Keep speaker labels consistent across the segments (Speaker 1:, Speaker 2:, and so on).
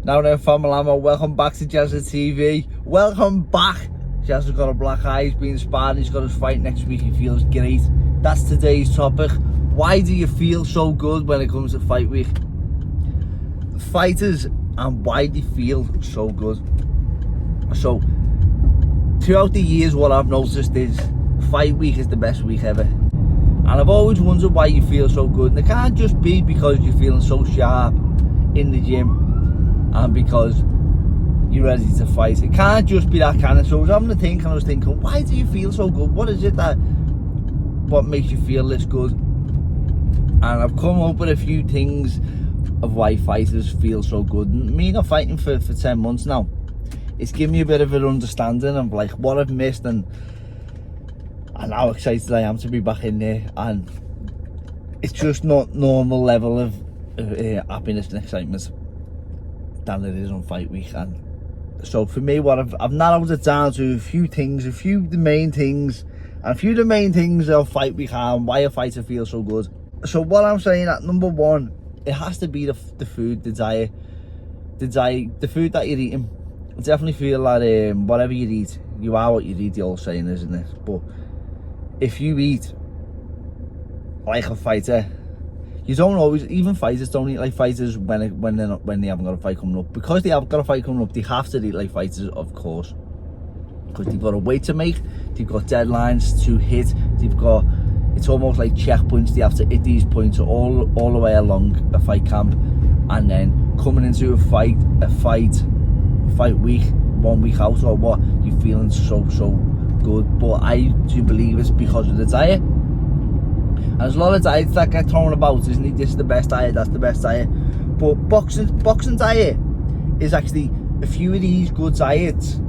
Speaker 1: Now then, Familamo, welcome back to Jazza TV. Welcome back. Jazza's got a black eye, he's been sparring, he's got his fight next week, he feels great. That's today's topic. Why do you feel so good when it comes to fight week? Fighters and why they feel so good. So, throughout the years, what I've noticed is fight week is the best week ever. And I've always wondered why you feel so good. And it can't just be because you're feeling so sharp in the gym and because you're ready to fight. It can't just be that kind of. So I was having to think, and I was thinking, why do you feel so good? What is it what makes you feel this good? And I've come up with a few things of why fighters feel so good. And me not fighting for 10 months now, it's given me a bit of an understanding of like what I've missed and how excited I am to be back in there. And it's just not normal level of happiness and excitement than it is on fight week. And so for me, what I've narrowed it down to a few of the main things of fight week and why a fighter feels so good. So what I'm saying at number one, it has to be the food, the diet, the food that you're eating. I definitely feel that whatever you eat, you are what you eat, the old saying, isn't it? But if you eat like a fighter, you don't always, even fighters don't eat like fighters when they haven't got a fight coming up. Because they have got a fight coming up, they have to eat like fighters, of course. Because they've got a weight to make, they've got deadlines to hit, it's almost like checkpoints. They have to hit these points all the way along a fight camp, and then coming into a fight week, 1 week out or what, you're feeling so good. But I do believe it's because of the diet. And there's a lot of diets that get thrown about, isn't it? This is the best diet, that's the best diet. But boxing diet is actually a few of these good diets,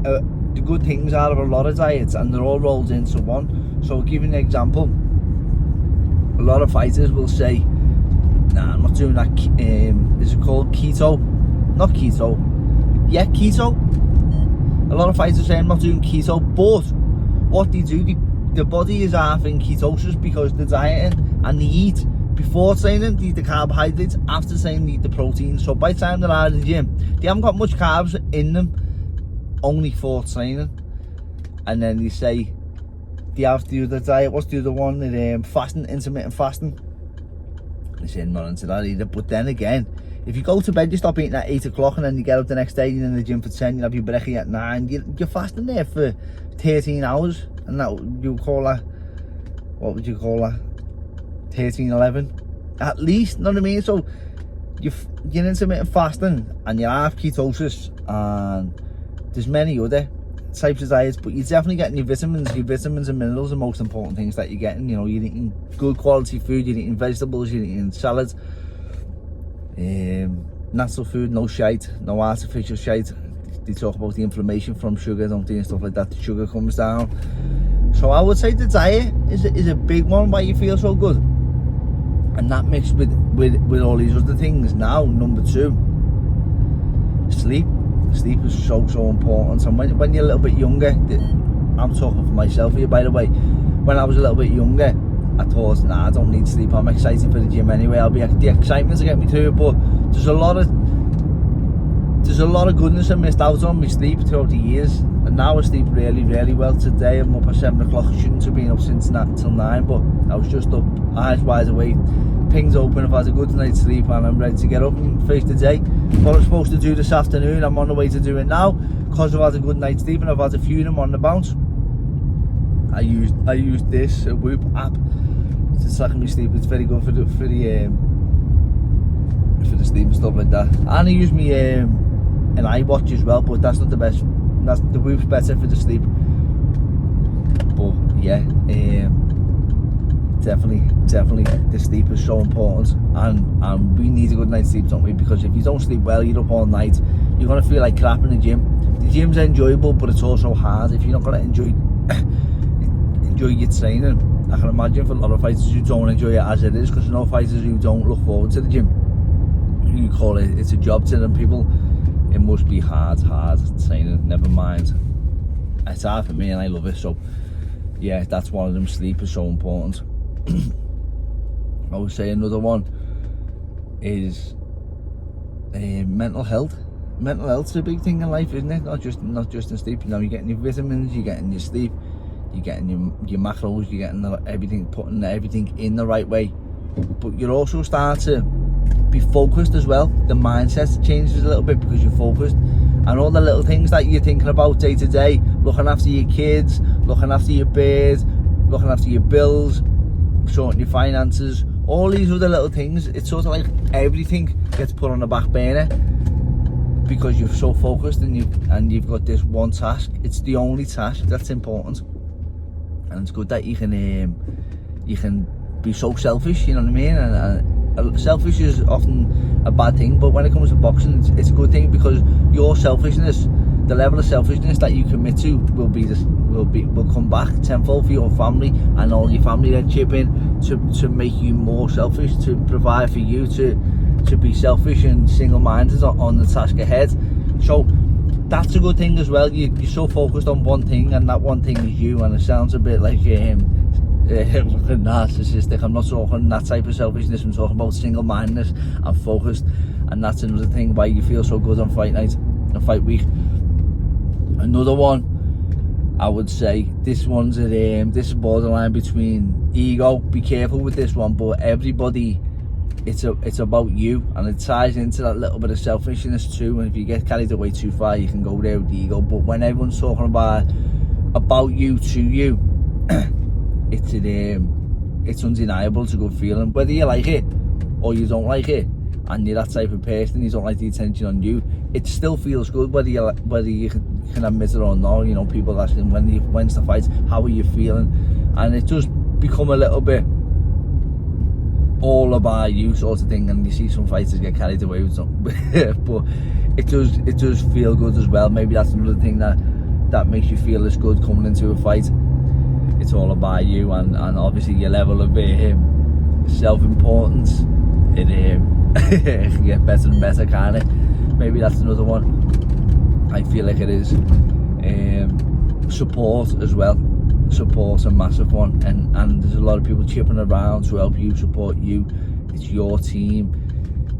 Speaker 1: the good things out of a lot of diets, and they're all rolled into one. So I'll give you an example. A lot of fighters will say, nah, I'm not doing that. Is it called keto? Not keto. Yeah, keto. A lot of fighters say I'm not doing keto, but what they do, the body is half in ketosis because they're dieting and they eat before training, they eat the carbohydrates, after training they eat the protein. So by the time they're out of the gym, they haven't got much carbs in them, only for training. And then they say they have the other diet. What's the other one? Fasting, intermittent fasting. They say not into that either. But then again, if you go to bed, you stop eating at 8 o'clock and then you get up the next day, you're in the gym for 10, you have your brekkie at 9, you're fasting there for 13 hours. And that, you call that, what would you call that? 13, 11? At least, you know what I mean? So you're intermittent fasting and you're half ketosis, and there's many other types of diets, but you're definitely getting your vitamins. Your vitamins and minerals are the most important things that you're getting. You know, you're eating good quality food, you're eating vegetables, you're eating salads, natural food, no shite, no artificial shite. They talk about the inflammation from sugar, don't they, and stuff like that. The sugar comes down. So I would say the diet is a big one why you feel so good, and that mixed with all these other things. Now, number two, sleep. Sleep is so important. And when you're a little bit younger, I'm talking for myself here, by the way. When I was a little bit younger, I thought, nah, I don't need sleep. I'm excited for the gym anyway. The excitement to get me through it. But there's a lot of goodness I missed out on my sleep throughout the years. And now I sleep really, really well. Today I'm up at 7 o'clock. I shouldn't have been up since till 9, but I was just up, eyes wide awake, pings open. I've had a good night's sleep and I'm ready to get up and face the day. What I'm supposed to do this afternoon, I'm on the way to do it now, because I've had a good night's sleep and I've had a few of them on the bounce. I used this Whoop app to track my sleep. It's very good for the sleep and stuff like that. And I use me an iWatch as well, but that's not the best. The Whoop's better for the sleep. But yeah, definitely the sleep is so important, and we need a good night's sleep, don't we? Because if you don't sleep well, you're up all night, you're gonna feel like crap in the gym. The gym's enjoyable, but it's also hard. If you're not gonna enjoy your training, I can imagine for a lot of fighters who don't enjoy it as it is, because I know fighters who don't look forward to the gym. You call it's a job to them people. It must be hard training. Never mind, it's hard for me and I love it. So yeah, that's one of them. Sleep is so important. I would say another one is mental health. mental health's a big thing in life, isn't it? Not just in sleep. You know, you're getting your vitamins, you're getting your sleep, you're getting your macros, you're getting everything, putting everything in the right way. But you're also starting to be focused as well. The mindset changes a little bit because you're focused, and all the little things that you're thinking about day to day, looking after your kids, looking after your birds, looking after your bills, sorting your finances, all these other little things. It's sort of like everything gets put on the back burner because you're so focused and you've got this one task. It's the only task that's important, and it's good that you can be so selfish, you know what I mean? And selfish is often a bad thing, but when it comes to boxing, it's a good thing, because your selfishness, the level of selfishness that you commit to, will come back tenfold for your family, and all your family then chip in to make you more selfish, to provide for you, to be selfish and single-minded on the task ahead. So that's a good thing as well. You're so focused on one thing, and that one thing is you. And it sounds a bit like narcissistic. I'm not talking that type of selfishness. I'm talking about single-mindedness and focused, and that's another thing why you feel so good on fight night and fight week. Another one, I would say, this is borderline between ego. Be careful with this one, but everybody, it's about you, and it ties into that little bit of selfishness too. And if you get carried away too far, you can go there with the ego. But when everyone's talking about you to you, it's undeniable. It's a good feeling, whether you like it or you don't like it, and you're that type of person, you don't like the attention on you. It still feels good, whether you can admit it or not. You know, people asking when's the fight, how are you feeling, and it does become a little bit all about you sort of thing. And you see some fighters get carried away with something, but it does feel good as well. Maybe that's another thing that makes you feel as good coming into a fight. It's all about you, and obviously your level of self-importance. It can get better and better, can't it? Maybe that's another one. I feel like it is. Support as well. Support's a massive one, and there's a lot of people chipping around to help you, support you. It's your team.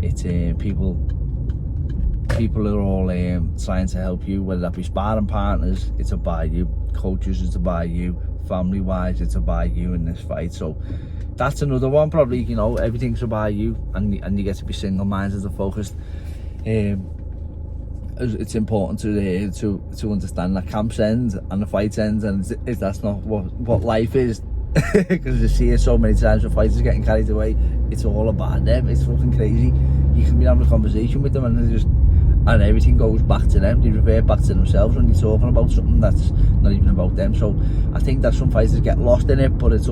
Speaker 1: It's people are all trying to help you, whether that be sparring partners. It's about you. Coaches, it's about you. Family wise, it's about you in this fight. So that's another one. Probably, you know, everything's about you, and you get to be single-minded and focused. It's important to understand that camps end and the fights end, and that's not what life is. Because you see it so many times with fighters getting carried away. It's all about them. It's fucking crazy. You can be having a conversation with them, and everything goes back to them. They revert back to themselves when you're talking about something that's not even about them. So I think that some fighters get lost in it, but it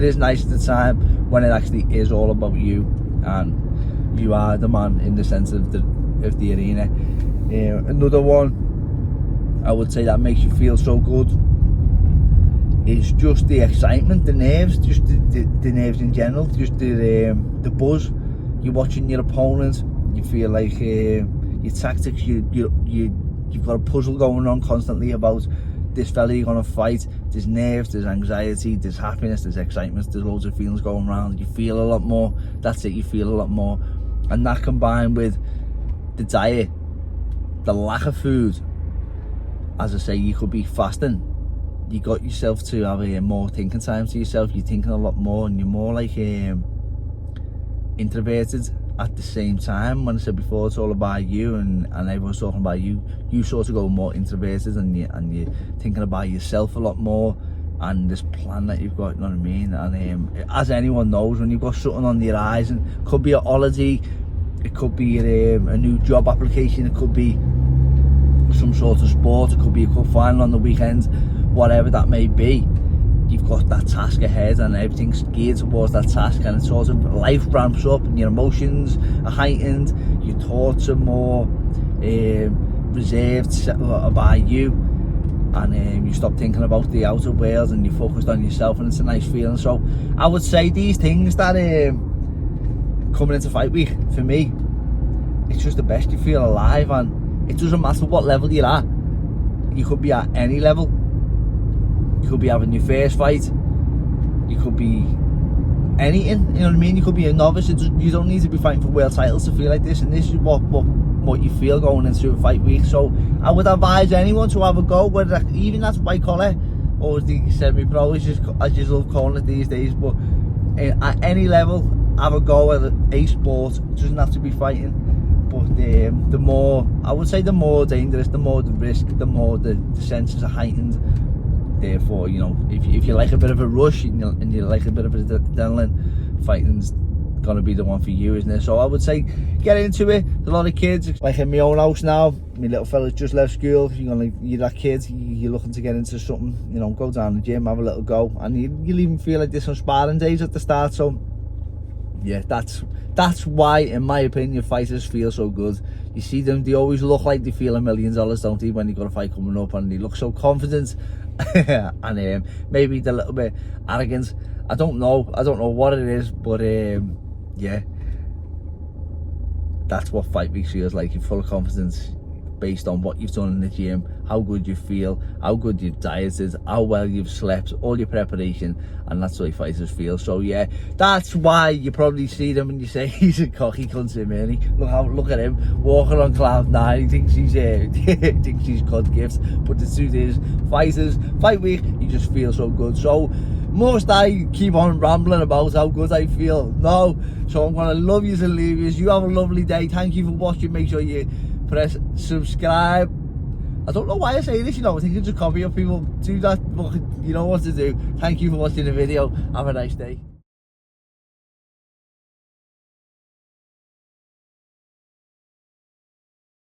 Speaker 1: is nice at the time when it actually is all about you, and you are the man in the sense of the arena. Another one I would say that makes you feel so good is just the excitement, the nerves, just the nerves in general, just the buzz. You're watching your opponent, you feel like your tactics, you've got a puzzle going on constantly about this fella you're going to fight. There's nerves, there's anxiety, there's happiness, there's excitement, there's loads of feelings going around. You feel a lot more. That's it, you feel a lot more. And that combined with the diet, the lack of food, as I say, you could be fasting. You got yourself to have more thinking time to yourself. You're thinking a lot more, and you're more like introverted at the same time. When I said before, it's all about you, and everyone's talking about you. You sort of go more introverted, and you're thinking about yourself a lot more, and this plan that you've got, you know what I mean? And as anyone knows, when you've got something on the horizon, it could be a holiday, it could be a new job application, it could be some sort of sport, it could be a cup final on the weekend, whatever that may be. You've got that task ahead, and everything's geared towards that task, and it's sort of life ramps up, and your emotions are heightened, your thoughts are more reserved about you, and you stop thinking about the outer world, and you're focused on yourself, and it's a nice feeling. So I would say these things that coming into fight week, for me, it's just the best. You feel alive, and it doesn't matter what level you're at. You could be at any level. You could be having your first fight, you could be anything, you know what I mean? You could be a novice, you don't need to be fighting for world titles to feel like this, and this is what you feel going into a fight week. So I would advise anyone to have a go, whether even that's white collar or the semi-pro, as you love calling it these days, but at any level, have a go at a sport. It doesn't have to be fighting, but the more, I would say, the more dangerous, the more the risk, the more the senses are heightened. Therefore, you know, if you like a bit of a rush and you like a bit of adrenaline, fighting's gonna be the one for you, isn't it? So I would say get into it. There's a lot of kids, like in my own house now, my little fella's just left school. You're that kid, you're looking to get into something, you know, go down the gym, have a little go, and you'll even feel like there's some sparring days at the start. So yeah, that's why, in my opinion, fighters feel so good. You see them, they always look like they feel $1 million, don't they, when they got a fight coming up, and they look so confident. And maybe the little bit arrogant. I don't know what it is, but yeah, that's what fight week feels like. You're full of confidence based on what you've done in the gym, how good you feel, how good you've dieted, how well you've slept, all your preparation, and that's the way fighters feel. So yeah, that's why you probably see them and you say he's a cocky cunt, him, ain't he? Look at him walking on cloud nine. He thinks he's thinks he's God gifts, but the truth is, fighters, fight week, you just feel so good. So must I keep on rambling about how good I feel? No. So I'm gonna love you and leave you. You have a lovely day. Thank you for watching. Make sure you press subscribe. I don't know why I say this, you know, I think it's a copy of people do that, but you know what to do. Thank you for watching the video. Have a nice day.